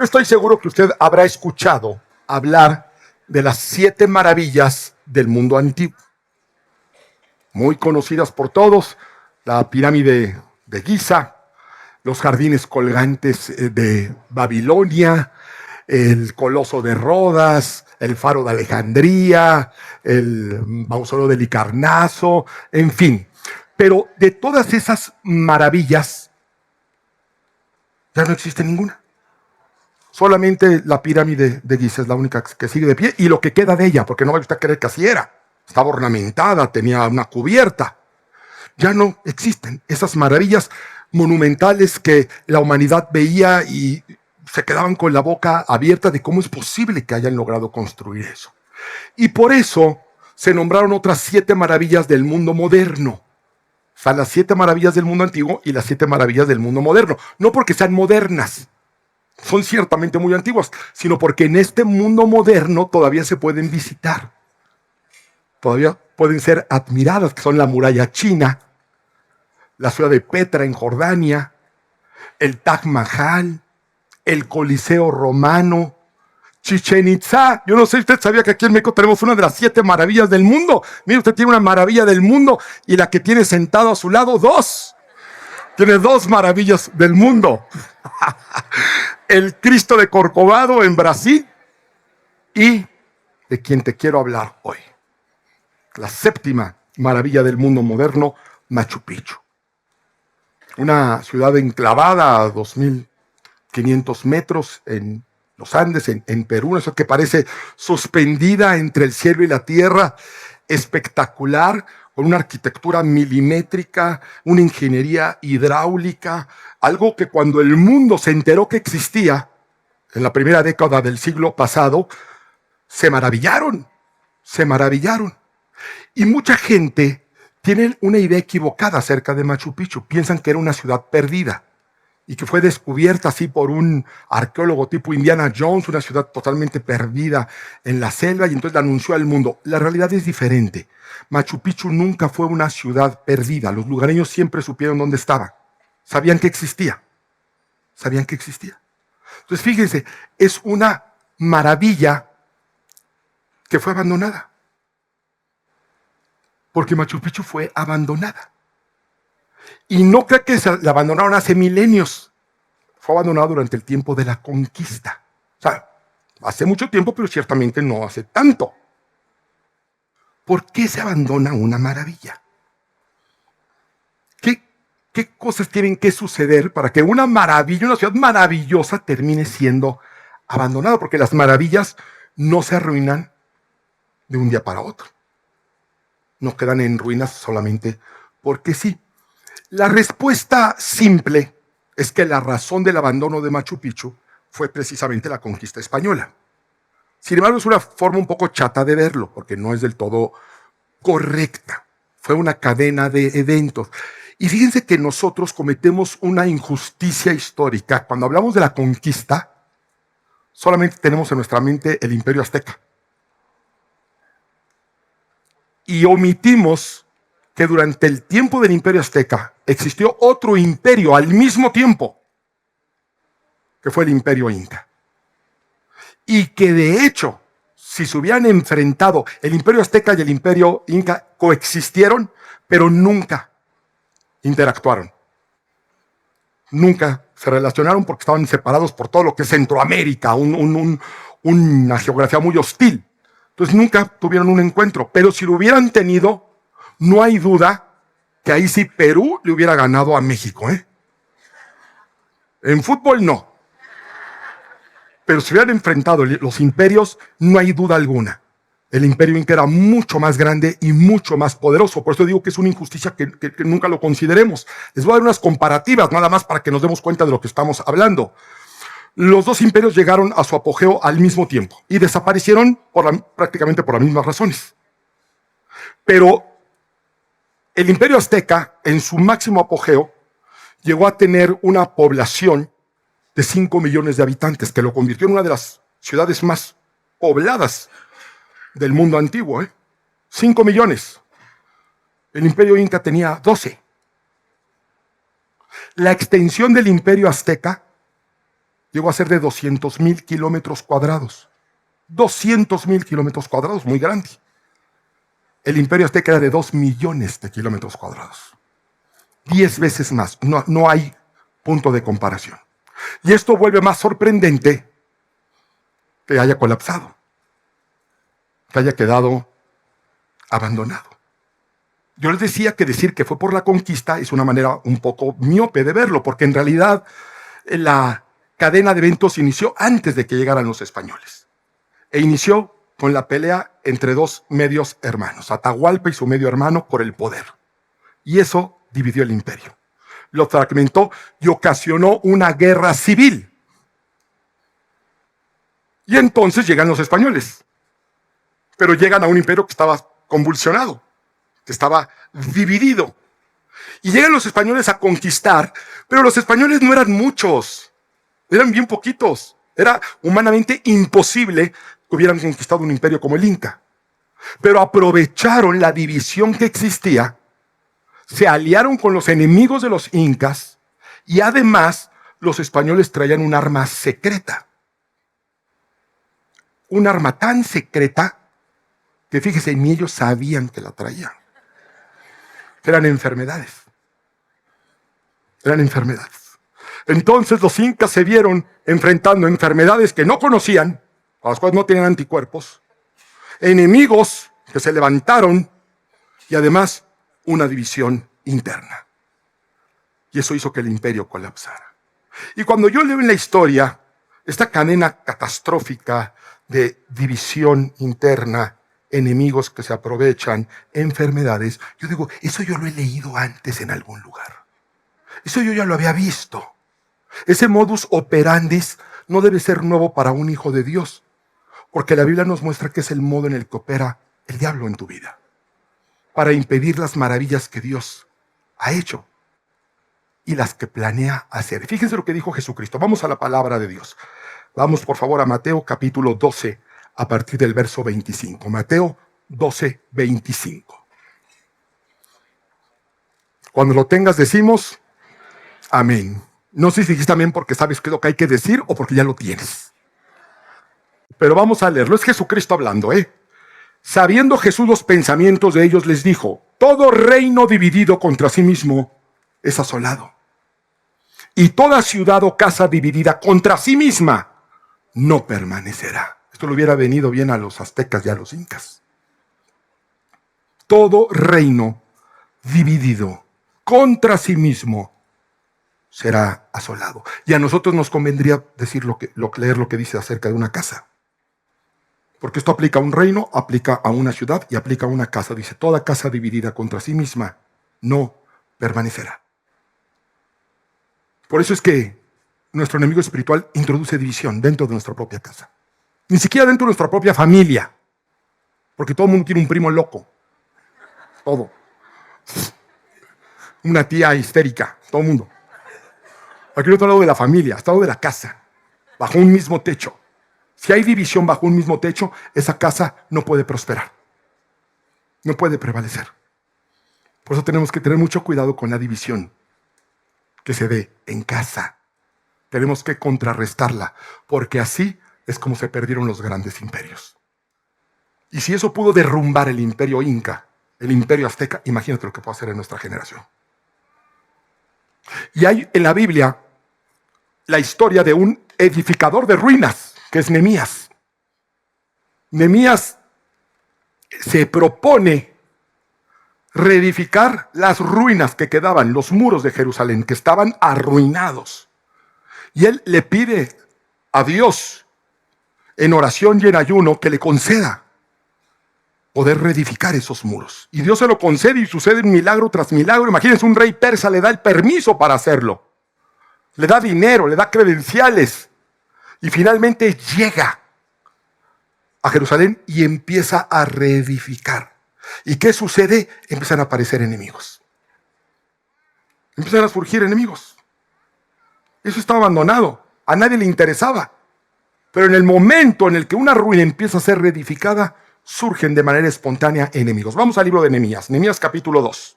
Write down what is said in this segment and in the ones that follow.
Estoy seguro que usted habrá escuchado hablar de las 7 maravillas del mundo antiguo, muy conocidas por todos: la pirámide de Giza, los jardines colgantes de Babilonia, el Coloso de Rodas, el Faro de Alejandría, el Mausoleo de Licarnaso, en fin. Pero de todas esas maravillas, ya no existe ninguna. Solamente la pirámide de Giza es la única que sigue de pie, y lo que queda de ella, porque no vaya usted a creer que así era. Estaba ornamentada, tenía una cubierta. Ya no existen esas maravillas monumentales que la humanidad veía y se quedaban con la boca abierta de cómo es posible que hayan logrado construir eso. Y por eso se nombraron otras 7 maravillas del mundo moderno. O sea, las 7 maravillas del mundo antiguo y las 7 maravillas del mundo moderno. No porque sean modernas, son ciertamente muy antiguas, sino porque en este mundo moderno todavía se pueden visitar. Todavía pueden ser admiradas, que son la muralla china, la ciudad de Petra en Jordania, el Taj Mahal, el Coliseo Romano, Chichén Itzá. Yo no sé si usted sabía que aquí en México tenemos una de las 7 maravillas del mundo. Mire, usted tiene una maravilla del mundo y la que tiene sentado a su lado, 2. Tiene 2 maravillas del mundo. El Cristo de Corcovado en Brasil y de quien te quiero hablar hoy, la 7ª maravilla del mundo moderno, Machu Picchu. Una ciudad enclavada a 2.500 metros en los Andes, en Perú, eso que parece suspendida entre el cielo y la tierra, espectacular, con una arquitectura milimétrica, una ingeniería hidráulica, algo que cuando el mundo se enteró que existía, en la primera década del siglo pasado, se maravillaron. Y mucha gente tiene una idea equivocada acerca de Machu Picchu. Piensan que era una ciudad perdida y que fue descubierta así por un arqueólogo tipo Indiana Jones, una ciudad totalmente perdida en la selva, y entonces la anunció al mundo. La realidad es diferente. Machu Picchu nunca fue una ciudad perdida. Los lugareños siempre supieron dónde estaba. Sabían que existía. Entonces fíjense, es una maravilla que fue abandonada. Porque Machu Picchu fue abandonada. Y no creo que se la abandonaron hace milenios. Fue abandonada durante el tiempo de la conquista. O sea, hace mucho tiempo, pero ciertamente no hace tanto. ¿Por qué se abandona una maravilla? ¿Qué cosas tienen que suceder para que una maravilla, una ciudad maravillosa, termine siendo abandonada? Porque las maravillas no se arruinan de un día para otro. No quedan en ruinas solamente porque sí. La respuesta simple es que la razón del abandono de Machu Picchu fue precisamente la conquista española. Sin embargo, es una forma un poco chata de verlo, porque no es del todo correcta. Fue una cadena de eventos. Y fíjense que nosotros cometemos una injusticia histórica. Cuando hablamos de la conquista, solamente tenemos en nuestra mente el Imperio Azteca. Y omitimos que durante el tiempo del Imperio Azteca existió otro imperio al mismo tiempo, que fue el Imperio Inca. Y que de hecho, si se hubieran enfrentado, el Imperio Azteca y el Imperio Inca coexistieron, pero nunca interactuaron. Nunca se relacionaron porque estaban separados por todo lo que es Centroamérica, una geografía muy hostil. Entonces nunca tuvieron un encuentro. Pero si lo hubieran tenido, no hay duda que ahí sí Perú le hubiera ganado a México, ¿eh? En fútbol no. Pero si hubieran enfrentado los imperios, no hay duda alguna. El Imperio Inca era mucho más grande y mucho más poderoso. Por eso digo que es una injusticia que nunca lo consideremos. Les voy a dar unas comparativas, nada más para que nos demos cuenta de lo que estamos hablando. Los 2 imperios llegaron a su apogeo al mismo tiempo y desaparecieron prácticamente por las mismas razones. Pero el Imperio Azteca, en su máximo apogeo, llegó a tener una población de 5 millones de habitantes, que lo convirtió en una de las ciudades más pobladas del mundo antiguo. 5 millones. El Imperio Inca tenía 12. La extensión del Imperio Azteca llegó a ser de 200,000 kilómetros cuadrados. 200,000 kilómetros cuadrados, muy grande. El imperio azteca era de 2 millones de kilómetros cuadrados. 10 veces más. No hay punto de comparación. Y esto vuelve más sorprendente que haya colapsado, que haya quedado abandonado. Yo les decía que decir que fue por la conquista es una manera un poco miope de verlo, porque en realidad la cadena de eventos inició antes de que llegaran los españoles. E inició con la pelea entre dos medios hermanos, Atahualpa y su medio hermano, por el poder. Y eso dividió el imperio. Lo fragmentó y ocasionó una guerra civil. Y entonces llegan los españoles. Pero llegan a un imperio que estaba convulsionado, que estaba dividido. Y llegan los españoles a conquistar, pero los españoles no eran muchos, eran bien poquitos. Era humanamente imposible que hubieran conquistado un imperio como el Inca. Pero aprovecharon la división que existía, se aliaron con los enemigos de los incas y además los españoles traían un arma secreta. Un arma tan secreta que fíjese, ni ellos sabían que la traían. Eran enfermedades. Eran enfermedades. Entonces los incas se vieron enfrentando enfermedades que no conocían, a las cuales no tenían anticuerpos, enemigos que se levantaron y además una división interna. Y eso hizo que el imperio colapsara. Y cuando yo leo en la historia esta cadena catastrófica de división interna, enemigos que se aprovechan, enfermedades, yo digo, eso yo lo he leído antes en algún lugar. Eso yo ya lo había visto. Ese modus operandi no debe ser nuevo para un hijo de Dios, porque la Biblia nos muestra que es el modo en el que opera el diablo en tu vida, para impedir las maravillas que Dios ha hecho y las que planea hacer. Fíjense lo que dijo Jesucristo. Vamos a la palabra de Dios. Vamos por favor a Mateo capítulo 12, a partir del verso 25. Mateo 12, 25. Cuando lo tengas decimos amén. No sé si dijiste amén porque sabes qué es lo que hay que decir o porque ya lo tienes. Pero vamos a leerlo. Es Jesucristo hablando, Sabiendo Jesús los pensamientos de ellos, les dijo: todo reino dividido contra sí mismo es asolado. Y toda ciudad o casa dividida contra sí misma no permanecerá. Esto le hubiera venido bien a los aztecas y a los incas. Todo reino dividido contra sí mismo será asolado. Y a nosotros nos convendría decir leer lo que dice acerca de una casa. Porque esto aplica a un reino, aplica a una ciudad y aplica a una casa. Dice, toda casa dividida contra sí misma no permanecerá. Por eso es que nuestro enemigo espiritual introduce división dentro de nuestra propia casa. Ni siquiera dentro de nuestra propia familia. Porque todo el mundo tiene un primo loco. Todo. Una tía histérica. Todo el mundo. Aquí no está hablando de la familia, está hablando de la casa. Bajo un mismo techo. Si hay división bajo un mismo techo, esa casa no puede prosperar. No puede prevalecer. Por eso tenemos que tener mucho cuidado con la división que se dé en casa. Tenemos que contrarrestarla, porque así es como se perdieron los grandes imperios. Y si eso pudo derrumbar el imperio inca, el imperio azteca, imagínate lo que puede hacer en nuestra generación. Y hay en la Biblia la historia de un edificador de ruinas, que es Nehemías. Nehemías se propone reedificar las ruinas que quedaban, los muros de Jerusalén, que estaban arruinados. Y él le pide a Dios, en oración y en ayuno, que le conceda poder reedificar esos muros. Y Dios se lo concede y sucede un milagro tras milagro. Imagínense, un rey persa le da el permiso para hacerlo. Le da dinero, le da credenciales. Y finalmente llega a Jerusalén y empieza a reedificar. ¿Y qué sucede? Empiezan a aparecer enemigos. Empiezan a surgir enemigos. Eso está abandonado. A nadie le interesaba. Pero en el momento en el que una ruina empieza a ser reedificada, surgen de manera espontánea enemigos. Vamos al libro de Nehemías. Nehemías capítulo 2.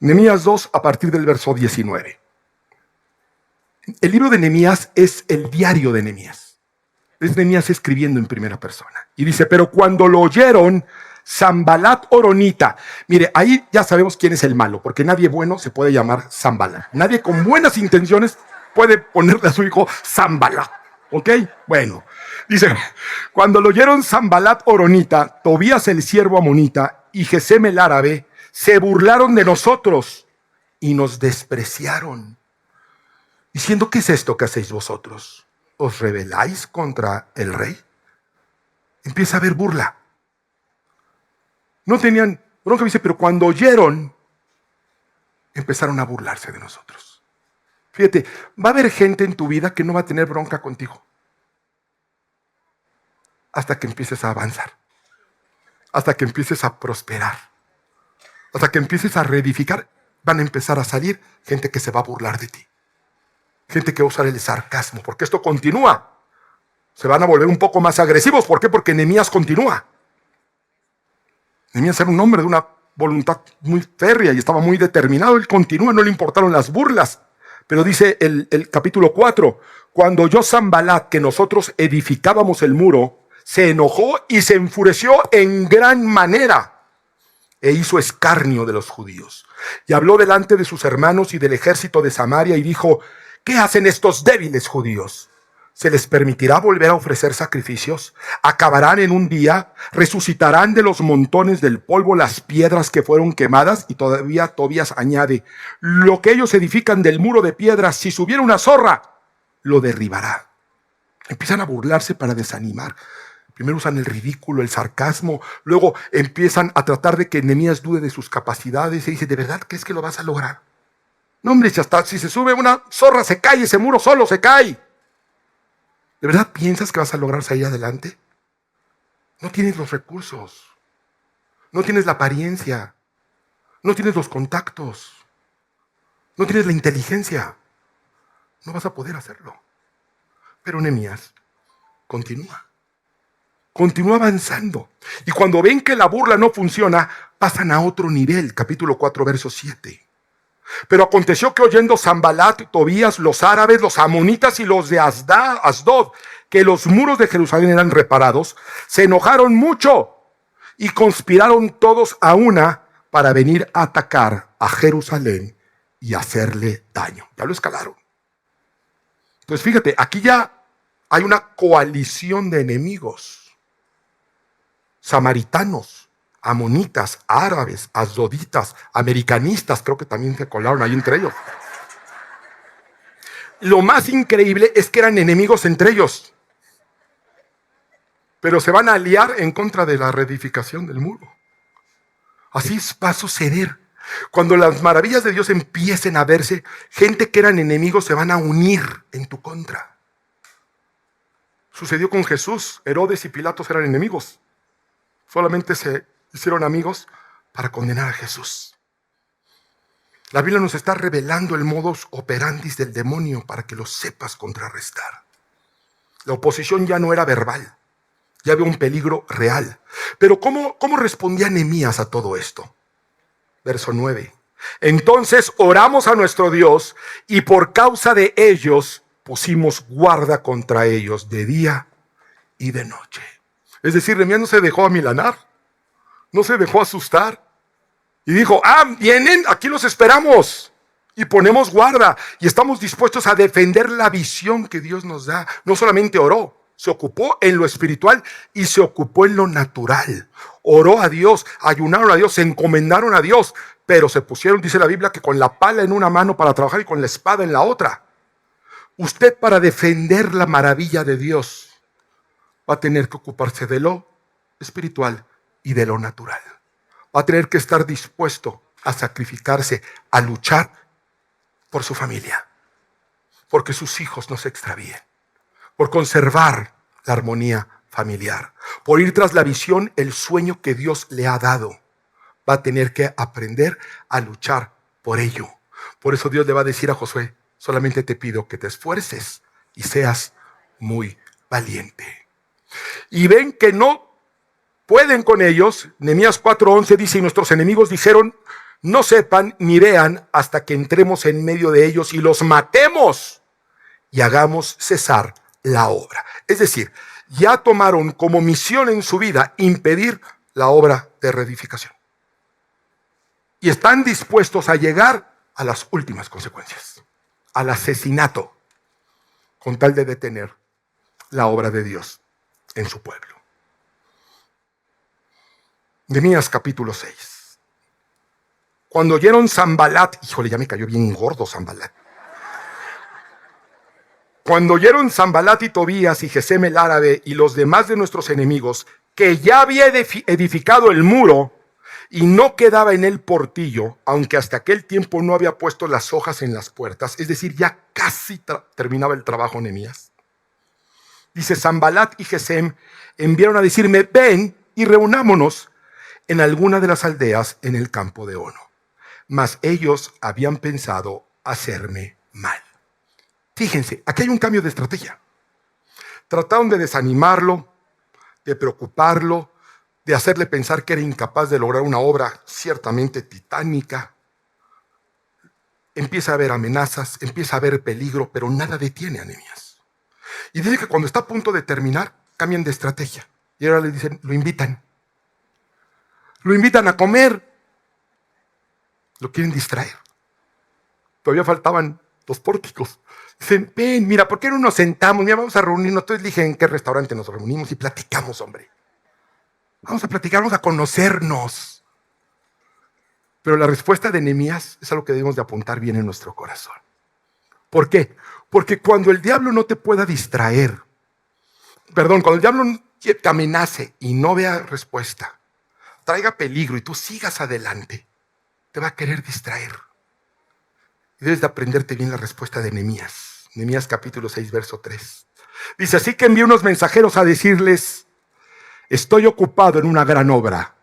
Nehemías 2 a partir del verso 19. El libro de Nehemías es el diario de Nehemías. Es Nehemías escribiendo en primera persona. Y dice, pero cuando lo oyeron, Sanbalat Horonita. Mire, ahí ya sabemos quién es el malo, porque nadie bueno se puede llamar Sanbalat. Nadie con buenas intenciones puede ponerle a su hijo Sanbalat. ¿Ok? Bueno, dice, cuando lo oyeron Sanbalat Horonita, Tobías el siervo amonita y Gesem el árabe, se burlaron de nosotros y nos despreciaron, diciendo, ¿qué es esto que hacéis vosotros? ¿Os rebeláis contra el rey? Empieza a haber burla. No tenían bronca, dice, pero cuando oyeron, empezaron a burlarse de nosotros. Fíjate, va a haber gente en tu vida que no va a tener bronca contigo hasta que empieces a avanzar, hasta que empieces a prosperar, hasta que empieces a reedificar. Van a empezar a salir gente que se va a burlar de ti, gente que va a usar el sarcasmo, porque esto continúa. Se van a volver un poco más agresivos. ¿Por qué? Porque Nehemías continúa. Nehemías era un hombre de una voluntad muy férrea y estaba muy determinado. Él continúa, no le importaron las burlas. Pero dice el capítulo 4, cuando oyó Sanbalat que nosotros edificábamos el muro, se enojó y se enfureció en gran manera e hizo escarnio de los judíos. Y habló delante de sus hermanos y del ejército de Samaria y dijo, ¿qué hacen estos débiles judíos? ¿Se les permitirá volver a ofrecer sacrificios? ¿Acabarán en un día? ¿Resucitarán de los montones del polvo las piedras que fueron quemadas? Y todavía Tobías añade, lo que ellos edifican del muro de piedras, si subiera una zorra, lo derribará. Empiezan a burlarse para desanimar. Primero usan el ridículo, el sarcasmo, luego empiezan a tratar de que Nehemías dude de sus capacidades y dice, ¿de verdad crees que lo vas a lograr? No, hombre, si se sube una zorra se cae, ese muro solo se cae. ¿De verdad piensas que vas a lograr salir adelante? No tienes los recursos, no tienes la apariencia, no tienes los contactos, no tienes la inteligencia. No vas a poder hacerlo. Pero Nehemías continúa avanzando. Y cuando ven que la burla no funciona, pasan a otro nivel. Capítulo 4, verso 7. Pero aconteció que oyendo Sanbalat, Tobías, los árabes, los amonitas y los de Asdod, que los muros de Jerusalén eran reparados, se enojaron mucho y conspiraron todos a una para venir a atacar a Jerusalén y hacerle daño. Ya lo escalaron. Entonces fíjate, aquí ya hay una coalición de enemigos. Samaritanos, amonitas, árabes, asdoditas, americanistas, creo que también se colaron ahí entre ellos. Lo más increíble es que eran enemigos entre ellos, pero se van a aliar en contra de la reedificación del muro. Así va a suceder. Cuando las maravillas de Dios empiecen a verse, gente que eran enemigos se van a unir en tu contra. Sucedió con Jesús. Herodes y Pilatos eran enemigos. Solamente se hicieron amigos para condenar a Jesús. La Biblia nos está revelando el modus operandi del demonio para que lo sepas contrarrestar. La oposición ya no era verbal, ya había un peligro real. Pero ¿cómo respondía Nehemías a todo esto? Verso 9. Entonces oramos a nuestro Dios y por causa de ellos pusimos guarda contra ellos de día y de noche. Es decir, Nehemías no se dejó amilanar, no se dejó asustar. Y dijo, vienen, aquí los esperamos. Y ponemos guarda. Y estamos dispuestos a defender la visión que Dios nos da. No solamente oró, se ocupó en lo espiritual y se ocupó en lo natural. Oró a Dios, ayunaron a Dios, se encomendaron a Dios. Pero se pusieron, dice la Biblia, que con la pala en una mano para trabajar y con la espada en la otra. Usted, para defender la maravilla de Dios, va a tener que ocuparse de lo espiritual y de lo natural. Va a tener que estar dispuesto a sacrificarse, a luchar por su familia, porque sus hijos no se extravíen, por conservar la armonía familiar, por ir tras la visión, el sueño que Dios le ha dado. Va a tener que aprender a luchar por ello. Por eso Dios le va a decir a Josué, solamente te pido que te esfuerces y seas muy valiente. Y ven que no pueden con ellos. Nehemías 4:11 dice, y nuestros enemigos dijeron, no sepan ni vean hasta que entremos en medio de ellos y los matemos y hagamos cesar la obra. Es decir, ya tomaron como misión en su vida impedir la obra de reedificación. Y están dispuestos a llegar a las últimas consecuencias, al asesinato, con tal de detener la obra de Dios en su pueblo. Nehemías capítulo 6. Cuando oyeron Sanbalat, híjole, ya me cayó bien gordo Sanbalat. Cuando oyeron Sanbalat y Tobías y Gesem el árabe y los demás de nuestros enemigos, que ya había edificado el muro y no quedaba en él portillo, aunque hasta aquel tiempo no había puesto las hojas en las puertas, es decir, ya casi terminaba el trabajo Nehemías. Dice, Sanbalat y Gesem enviaron a decirme, ven y reunámonos en alguna de las aldeas en el campo de Ono. Mas ellos habían pensado hacerme mal. Fíjense, aquí hay un cambio de estrategia. Trataron de desanimarlo, de preocuparlo, de hacerle pensar que era incapaz de lograr una obra ciertamente titánica. Empieza a haber amenazas, empieza a haber peligro, pero nada detiene a Nehemías. Y dice que cuando está a punto de terminar, cambian de estrategia. Y ahora le dicen, lo invitan. Lo invitan a comer. Lo quieren distraer. Todavía faltaban los pórticos. Dicen, ven, mira, ¿por qué no nos sentamos? Mira, vamos a reunirnos. Entonces dije, ¿en qué restaurante nos reunimos? Y platicamos, hombre. Vamos a platicar, vamos a conocernos. Pero la respuesta de Nehemías es algo que debemos de apuntar bien en nuestro corazón. ¿Por qué? Porque cuando el diablo no te pueda distraer, cuando el diablo te amenace y no vea respuesta, traiga peligro y tú sigas adelante, te va a querer distraer. Y debes de aprenderte bien la respuesta de Nehemías. Nehemías capítulo 6, verso 3. Dice, así que envié unos mensajeros a decirles, estoy ocupado en una gran obra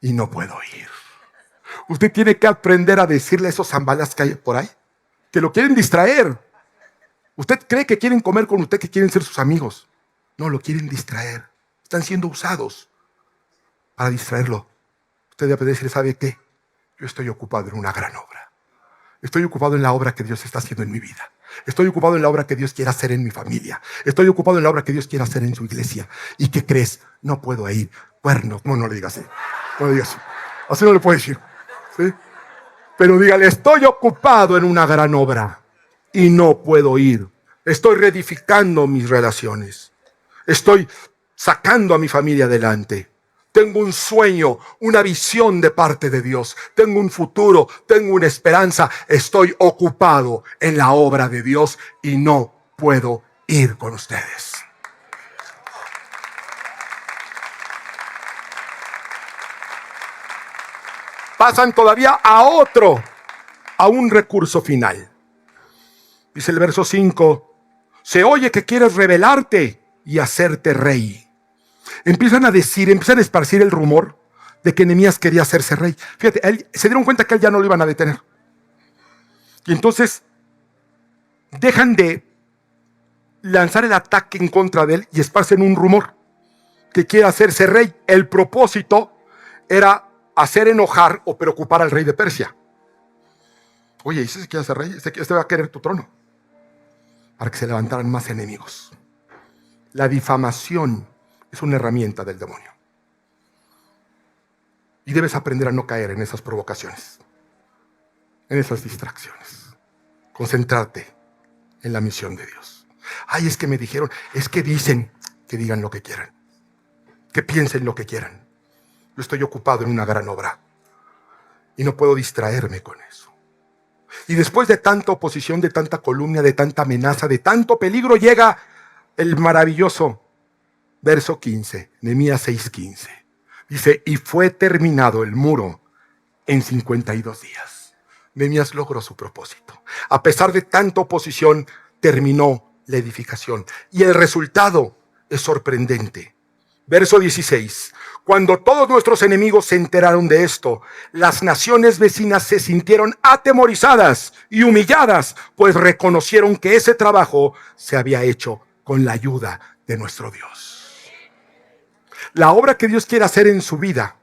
y no puedo ir. Usted tiene que aprender a decirle a esos zambalas que hay por ahí, que lo quieren distraer. Usted cree que quieren comer con usted, que quieren ser sus amigos. No, lo quieren distraer. Están siendo usados para distraerlo. Usted debe decirle, ¿sabe qué? Yo estoy ocupado en una gran obra. Estoy ocupado en la obra que Dios está haciendo en mi vida. Estoy ocupado en la obra que Dios quiere hacer en mi familia. Estoy ocupado en la obra que Dios quiere hacer en su iglesia. ¿Y qué crees? No puedo ir. Cuernos. No le digas así. No le digas así. Así no le puedo decir. ¿Sí? Pero dígale, estoy ocupado en una gran obra y no puedo ir. Estoy reedificando mis relaciones. Estoy sacando a mi familia adelante. Tengo un sueño, una visión de parte de Dios. Tengo un futuro, tengo una esperanza. Estoy ocupado en la obra de Dios y no puedo ir con ustedes. Pasan todavía a un recurso final. Dice el verso 5, se oye que quieres rebelarte y hacerte rey. Empiezan a esparcir el rumor de que Nehemías quería hacerse rey. Fíjate, se dieron cuenta que él ya no lo iban a detener. Y entonces dejan de lanzar el ataque en contra de él y esparcen un rumor que quiere hacerse rey. El propósito era hacer enojar o preocupar al rey de Persia. Oye, ¿y si se quiere hacer rey? Este va a querer tu trono. Para que se levantaran más enemigos. La difamación es una herramienta del demonio. Y debes aprender a no caer en esas provocaciones, en esas distracciones. Concentrarte en la misión de Dios. Ay, es que me dijeron, es que dicen, que digan lo que quieran, que piensen lo que quieran. Yo estoy ocupado en una gran obra y no puedo distraerme con eso. Y después de tanta oposición, de tanta calumnia, de tanta amenaza, de tanto peligro, llega el maravilloso verso 15, Nehemías 6:15. Dice, y fue terminado el muro en 52 días. Nehemías logró su propósito. A pesar de tanta oposición, terminó la edificación. Y el resultado es sorprendente. Verso 16. Cuando todos nuestros enemigos se enteraron de esto, las naciones vecinas se sintieron atemorizadas y humilladas, pues reconocieron que ese trabajo se había hecho con la ayuda de nuestro Dios. La obra que Dios quiere hacer en su vida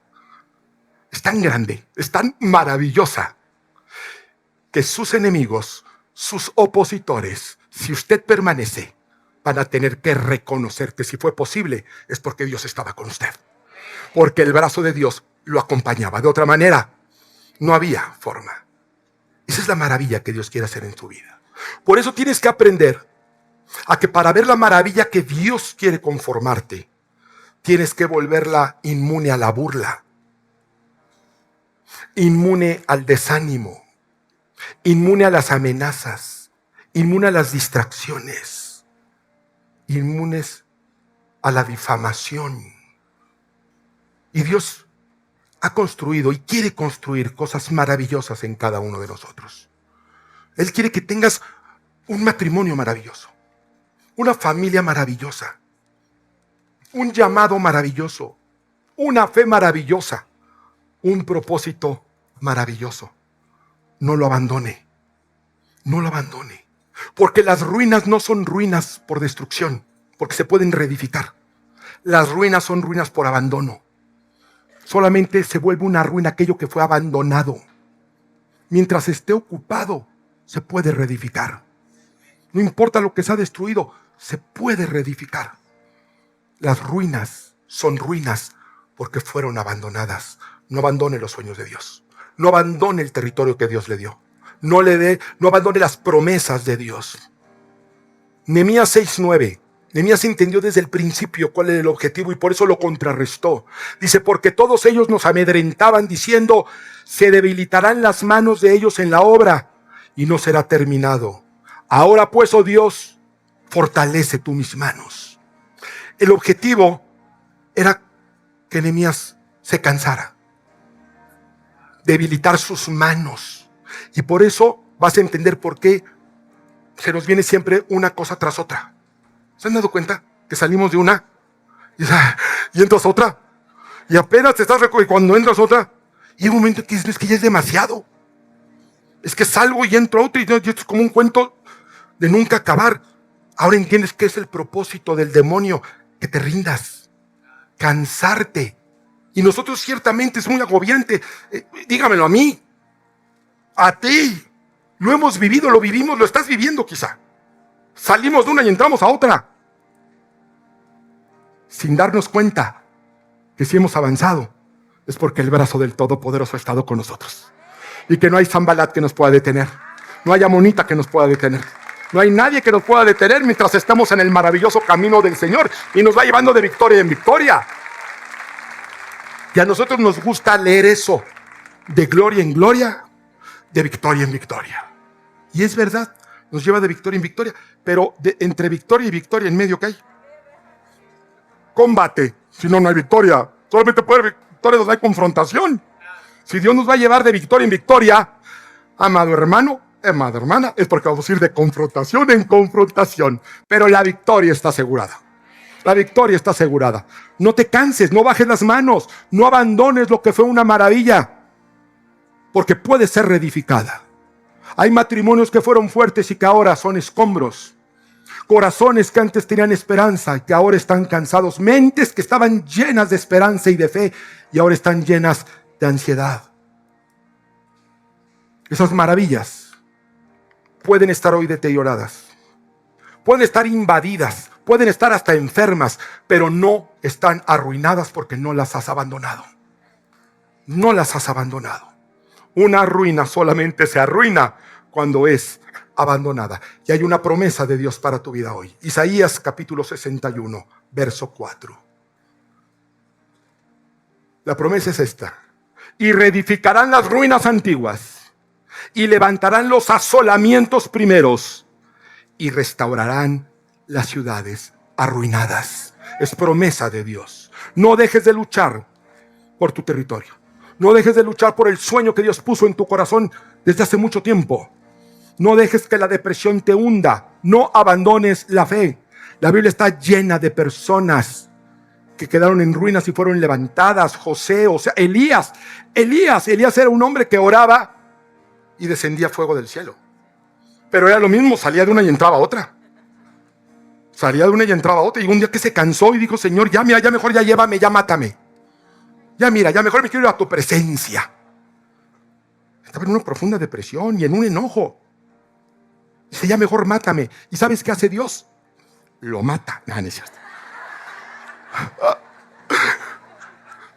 es tan grande, es tan maravillosa, que sus enemigos, sus opositores, Si usted permanece, van a tener que reconocer que si fue posible, es porque Dios estaba con usted. Porque el brazo de Dios lo acompañaba. De otra manera, no había forma. Esa es la maravilla que Dios quiere hacer en tu vida. Por eso tienes que aprender a que para ver la maravilla que Dios quiere conformarte, tienes que volverla inmune a la burla, inmune al desánimo, inmune a las amenazas, inmune a las distracciones, inmunes a la difamación. Y Dios ha construido y quiere construir cosas maravillosas en cada uno de nosotros. Él quiere que tengas un matrimonio maravilloso, una familia maravillosa, un llamado maravilloso, una fe maravillosa, un propósito maravilloso. No lo abandone, no lo abandone. Porque las ruinas no son ruinas por destrucción, porque se pueden reedificar. Las ruinas son ruinas por abandono. Solamente se vuelve una ruina aquello que fue abandonado. Mientras esté ocupado, se puede reedificar. No importa lo que se ha destruido, se puede reedificar. Las ruinas son ruinas porque fueron abandonadas. No abandone los sueños de Dios. No abandone el territorio que Dios le dio. No abandone las promesas de Dios. Nehemías 6:9. Nehemías entendió desde el principio cuál era el objetivo y por eso lo contrarrestó. Dice, porque todos ellos nos amedrentaban diciendo, se debilitarán las manos de ellos en la obra y no será terminado. Ahora pues, oh Dios, fortalece tú mis manos. El objetivo era que Nehemías se cansara, debilitar sus manos. Y por eso vas a entender por qué se nos viene siempre una cosa tras otra. ¿Se han dado cuenta que salimos de una y entras a otra? Y apenas te estás y cuando entras a otra, y hay un momento que dices, es que ya es demasiado. Es que salgo y entro a otra y esto es como un cuento de nunca acabar. Ahora entiendes que es el propósito del demonio, que te rindas, cansarte. Y nosotros ciertamente es muy agobiante. Dígamelo a mí, a ti. Lo hemos vivido, lo vivimos, lo estás viviendo quizá. Salimos de una y entramos a otra, sin darnos cuenta que si hemos avanzado es porque el brazo del Todopoderoso ha estado con nosotros. Y que no hay Zambalat que nos pueda detener. No hay Amonita que nos pueda detener. No hay nadie que nos pueda detener mientras estamos en el maravilloso camino del Señor. Y nos va llevando de victoria en victoria. Y a nosotros nos gusta leer eso. De gloria en gloria, de victoria en victoria. Y es verdad, nos lleva de victoria en victoria. Pero entre victoria y victoria, en medio, ¿qué hay? Combate. Si no, no hay victoria. Solamente puede haber victoria donde hay confrontación. Si Dios nos va a llevar de victoria en victoria, amado hermano, amada hermana, es porque vamos a ir de confrontación en confrontación. Pero la victoria está asegurada. La victoria está asegurada. No te canses, no bajes las manos, no abandones lo que fue una maravilla, porque puede ser reedificada. Hay matrimonios que fueron fuertes y que ahora son escombros. Corazones que antes tenían esperanza y que ahora están cansados. Mentes que estaban llenas de esperanza y de fe y ahora están llenas de ansiedad. Esas maravillas pueden estar hoy deterioradas. Pueden estar invadidas. Pueden estar hasta enfermas. Pero no están arruinadas porque no las has abandonado. No las has abandonado. Una ruina solamente se arruina cuando es abandonada. Y hay una promesa de Dios para tu vida hoy. Isaías capítulo 61, verso 4. La promesa es esta. Y reedificarán las ruinas antiguas, y levantarán los asolamientos primeros, y restaurarán las ciudades arruinadas. Es promesa de Dios. No dejes de luchar por tu territorio. No dejes de luchar por el sueño que Dios puso en tu corazón desde hace mucho tiempo. No dejes que la depresión te hunda. No abandones la fe. La Biblia está llena de personas que quedaron en ruinas y fueron levantadas. José, o sea, Elías era un hombre que oraba y descendía fuego del cielo. Pero era lo mismo, salía de una y entraba a otra. Salía de una y entraba a otra. Y un día que se cansó y dijo, Señor, ya mira, ya mejor ya llévame, ya mátame. Ya mira, ya mejor me quiero ir a tu presencia. Estaba en una profunda depresión y en un enojo. Dice, ya mejor mátame. ¿Y sabes qué hace Dios? Lo mata. No, no es cierto.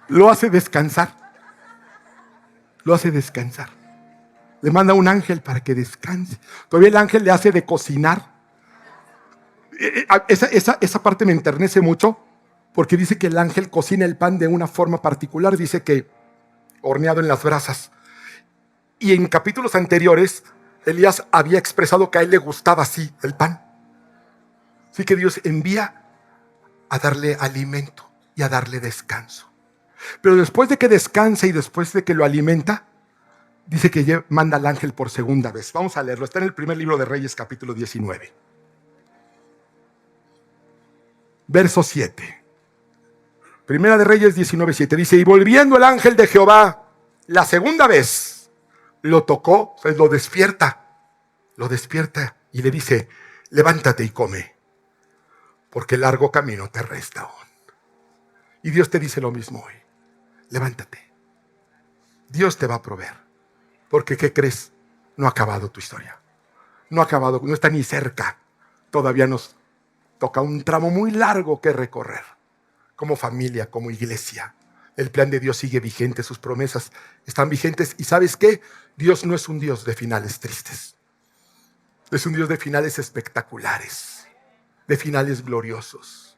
Lo hace descansar. Lo hace descansar. Le manda un ángel para que descanse. Todavía el ángel le hace de cocinar. Esa parte me enternece mucho, porque dice que el ángel cocina el pan de una forma particular. Dice que horneado en las brasas. Y en capítulos anteriores, Elías había expresado que a él le gustaba así el pan. Así que Dios envía a darle alimento y a darle descanso. Pero después de que descansa y después de que lo alimenta, dice que manda al ángel por segunda vez. Vamos a leerlo. Está en el primer libro de Reyes, capítulo 19. Verso 7. Primera de Reyes 19:7. Dice, y volviendo el ángel de Jehová la segunda vez, lo tocó, pues lo despierta y le dice, levántate y come, porque largo camino te resta aún. Y Dios te dice lo mismo hoy. Levántate. Dios te va a proveer. Porque, ¿qué crees? No ha acabado tu historia. No ha acabado, no está ni cerca. Todavía nos toca un tramo muy largo que recorrer. Como familia, como iglesia. El plan de Dios sigue vigente, sus promesas están vigentes. ¿Y sabes qué? Dios no es un Dios de finales tristes. Es un Dios de finales espectaculares, de finales gloriosos.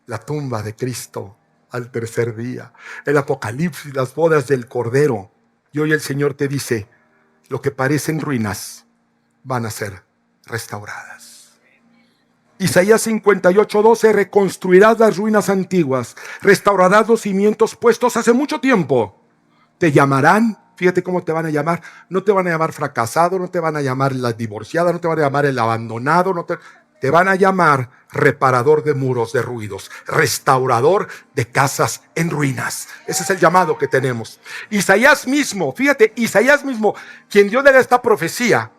La tumba de Cristo al tercer día, el Apocalipsis, las bodas del Cordero. Y hoy el Señor te dice, lo que parecen ruinas van a ser restauradas. Isaías 58:12, reconstruirás las ruinas antiguas, restaurarás los cimientos puestos hace mucho tiempo. Te llamarán, fíjate cómo te van a llamar, no te van a llamar fracasado, no te van a llamar la divorciada, no te van a llamar el abandonado, te van a llamar reparador de muros de ruidos, restaurador de casas en ruinas. Ese es el llamado que tenemos. Isaías mismo, fíjate, Isaías mismo, quien dio de esta profecía,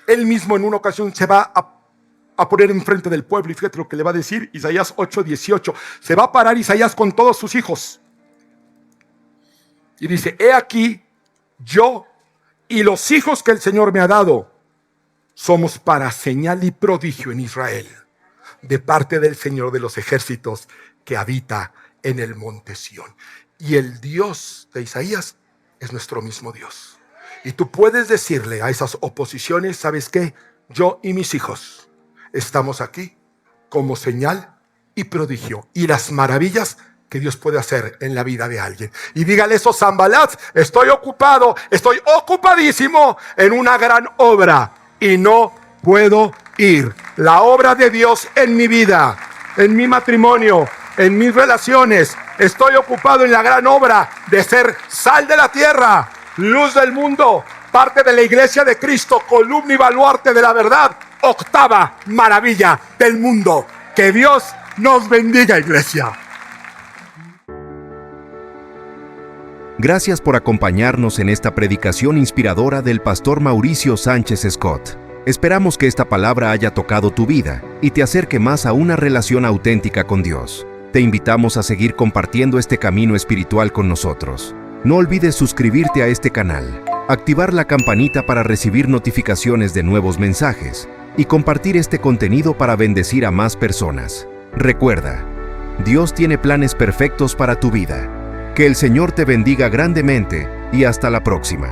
él mismo en una ocasión se va a poner enfrente del pueblo, y fíjate lo que le va a decir Isaías 8:18. Se va a parar Isaías con todos sus hijos y dice, he aquí yo y los hijos que el Señor me ha dado somos para señal y prodigio en Israel, de parte del Señor de los ejércitos que habita en el monte Sión. Y el Dios de Isaías es nuestro mismo Dios. Y tú puedes decirle a esas oposiciones, ¿sabes qué? Yo y mis hijos estamos aquí como señal y prodigio, y las maravillas que Dios puede hacer en la vida de alguien. Y dígale eso, Sanbalat, estoy ocupado, estoy ocupadísimo en una gran obra y no puedo ir. La obra de Dios en mi vida, en mi matrimonio, en mis relaciones. Estoy ocupado en la gran obra de ser sal de la tierra, luz del mundo, parte de la iglesia de Cristo, columna y baluarte de la verdad, octava maravilla del mundo. Que Dios nos bendiga, iglesia. Gracias por acompañarnos en esta predicación inspiradora del pastor Mauricio Sánchez Scott. Esperamos que esta palabra haya tocado tu vida y te acerque más a una relación auténtica con Dios. Te invitamos a seguir compartiendo este camino espiritual con nosotros. No olvides suscribirte a este canal, activar la campanita para recibir notificaciones de nuevos mensajes y compartir este contenido para bendecir a más personas. Recuerda, Dios tiene planes perfectos para tu vida. Que el Señor te bendiga grandemente y hasta la próxima.